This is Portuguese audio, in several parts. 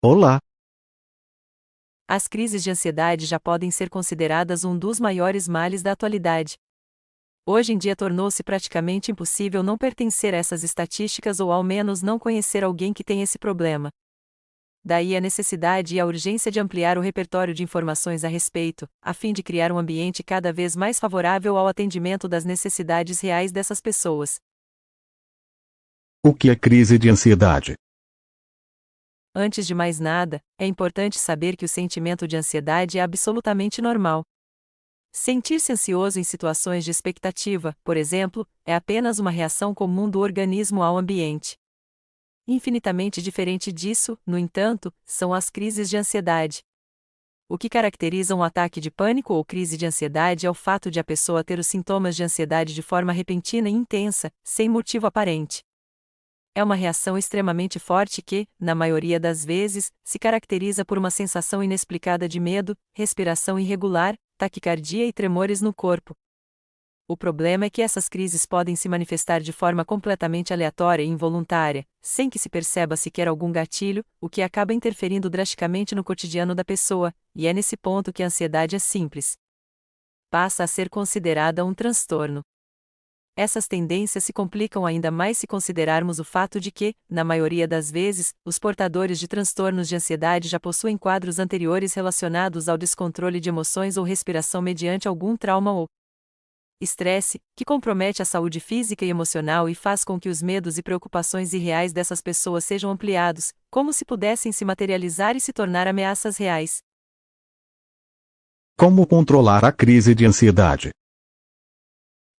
Olá, As crises de ansiedade já podem ser consideradas um dos maiores males da atualidade. Hoje em dia tornou-se praticamente impossível não pertencer a essas estatísticas ou ao menos não conhecer alguém que tem esse problema. Daí a necessidade e a urgência de ampliar o repertório de informações a respeito, a fim de criar um ambiente cada vez mais favorável ao atendimento das necessidades reais dessas pessoas. o que é crise de ansiedade? Antes de mais nada, é importante saber que o sentimento de ansiedade é absolutamente normal. Sentir-se ansioso em situações de expectativa, por exemplo, é apenas uma reação comum do organismo ao ambiente. Infinitamente diferente disso, no entanto, são as crises de ansiedade. O que caracteriza um ataque de pânico ou crise de ansiedade é o fato de a pessoa ter os sintomas de ansiedade de forma repentina e intensa, sem motivo aparente. É uma reação extremamente forte que, na maioria das vezes, se caracteriza por uma sensação inexplicada de medo, respiração irregular, taquicardia e tremores no corpo. O problema é que essas crises podem se manifestar de forma completamente aleatória e involuntária, sem que se perceba sequer algum gatilho, o que acaba interferindo drasticamente no cotidiano da pessoa, e é nesse ponto que a ansiedade é simples. Passa a ser considerada um transtorno. Essas tendências se complicam ainda mais se considerarmos o fato de que, na maioria das vezes, os portadores de transtornos de ansiedade já possuem quadros anteriores relacionados ao descontrole de emoções ou respiração mediante algum trauma ou estresse, que compromete a saúde física e emocional e faz com que os medos e preocupações irreais dessas pessoas sejam ampliados, como se pudessem se materializar e se tornar ameaças reais. Como controlar a crise de ansiedade?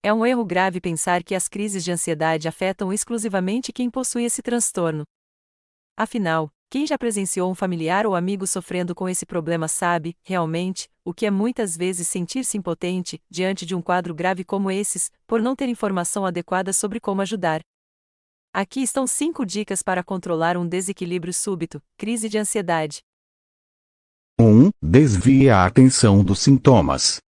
É um erro grave pensar que as crises de ansiedade afetam exclusivamente quem possui esse transtorno. Afinal, quem já presenciou um familiar ou amigo sofrendo com esse problema sabe, realmente, o que é muitas vezes sentir-se impotente, diante de um quadro grave como esses, por não ter informação adequada sobre como ajudar. Aqui estão 5 dicas para controlar um desequilíbrio súbito, crise de ansiedade. 1. Desvie a atenção dos sintomas.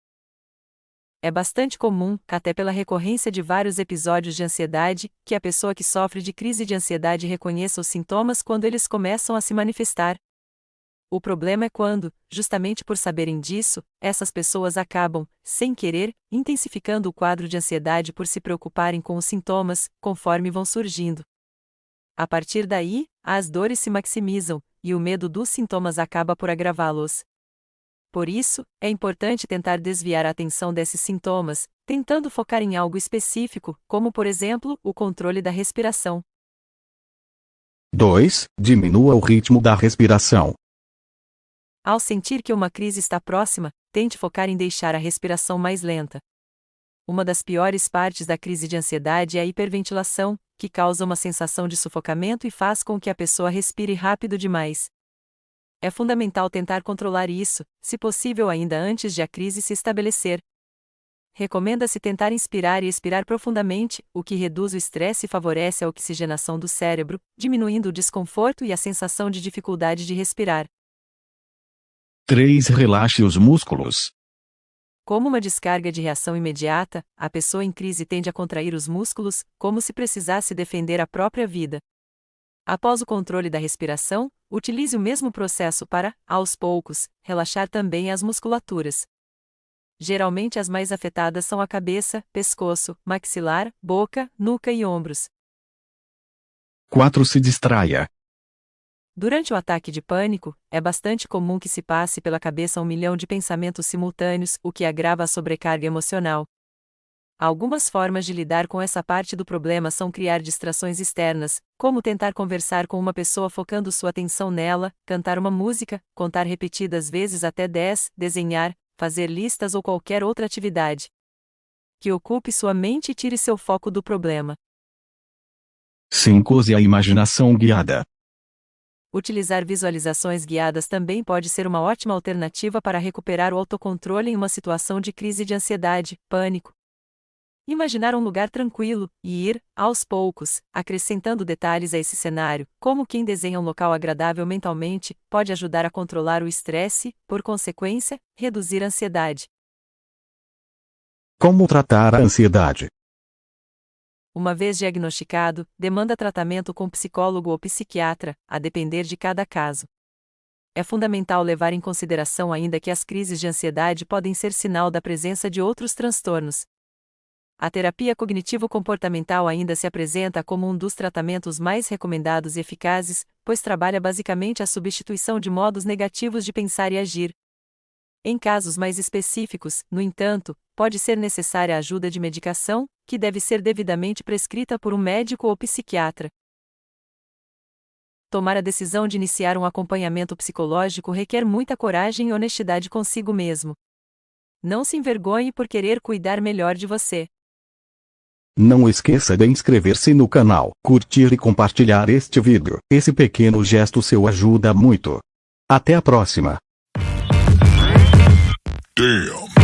É bastante comum, até pela recorrência de vários episódios de ansiedade, que a pessoa que sofre de crise de ansiedade reconheça os sintomas quando eles começam a se manifestar. O problema é quando, justamente por saberem disso, essas pessoas acabam, sem querer, intensificando o quadro de ansiedade por se preocuparem com os sintomas, conforme vão surgindo. A partir daí, as dores se maximizam, e o medo dos sintomas acaba por agravá-los. Por isso, é importante tentar desviar a atenção desses sintomas, tentando focar em algo específico, como por exemplo, o controle da respiração. 2. Diminua o ritmo da respiração. Ao sentir que uma crise está próxima, tente focar em deixar a respiração mais lenta. Uma das piores partes da crise de ansiedade é a hiperventilação, que causa uma sensação de sufocamento e faz com que a pessoa respire rápido demais. É fundamental tentar controlar isso, se possível ainda antes de a crise se estabelecer. Recomenda-se tentar inspirar e expirar profundamente, o que reduz o estresse e favorece a oxigenação do cérebro, diminuindo o desconforto e a sensação de dificuldade de respirar. 3. Relaxe os músculos. Como uma descarga de reação imediata, a pessoa em crise tende a contrair os músculos, como se precisasse defender a própria vida. Após o controle da respiração, utilize o mesmo processo para, aos poucos, relaxar também as musculaturas. Geralmente as mais afetadas são a cabeça, pescoço, maxilar, boca, nuca e ombros. 4. Se distraia. Durante o ataque de pânico, é bastante comum que se passe pela cabeça 1 milhão de pensamentos simultâneos, o que agrava a sobrecarga emocional. Algumas formas de lidar com essa parte do problema são criar distrações externas, como tentar conversar com uma pessoa focando sua atenção nela, cantar uma música, contar repetidas vezes até 10, desenhar, fazer listas ou qualquer outra atividade que ocupe sua mente e tire seu foco do problema. 5. Use a imaginação guiada. Utilizar visualizações guiadas também pode ser uma ótima alternativa para recuperar o autocontrole em uma situação de crise de ansiedade, pânico. Imaginar um lugar tranquilo, e ir, aos poucos, acrescentando detalhes a esse cenário, como quem desenha um local agradável mentalmente, pode ajudar a controlar o estresse e, por consequência, reduzir a ansiedade. Como tratar a ansiedade? Uma vez diagnosticado, demanda tratamento com psicólogo ou psiquiatra, a depender de cada caso. É fundamental levar em consideração ainda que as crises de ansiedade podem ser sinal da presença de outros transtornos. A terapia cognitivo-comportamental ainda se apresenta como um dos tratamentos mais recomendados e eficazes, pois trabalha basicamente a substituição de modos negativos de pensar e agir. Em casos mais específicos, no entanto, pode ser necessária a ajuda de medicação, que deve ser devidamente prescrita por um médico ou psiquiatra. Tomar a decisão de iniciar um acompanhamento psicológico requer muita coragem e honestidade consigo mesmo. Não se envergonhe por querer cuidar melhor de você. Não esqueça de inscrever-se no canal, curtir e compartilhar este vídeo. Esse pequeno gesto seu ajuda muito. Até a próxima. Damn.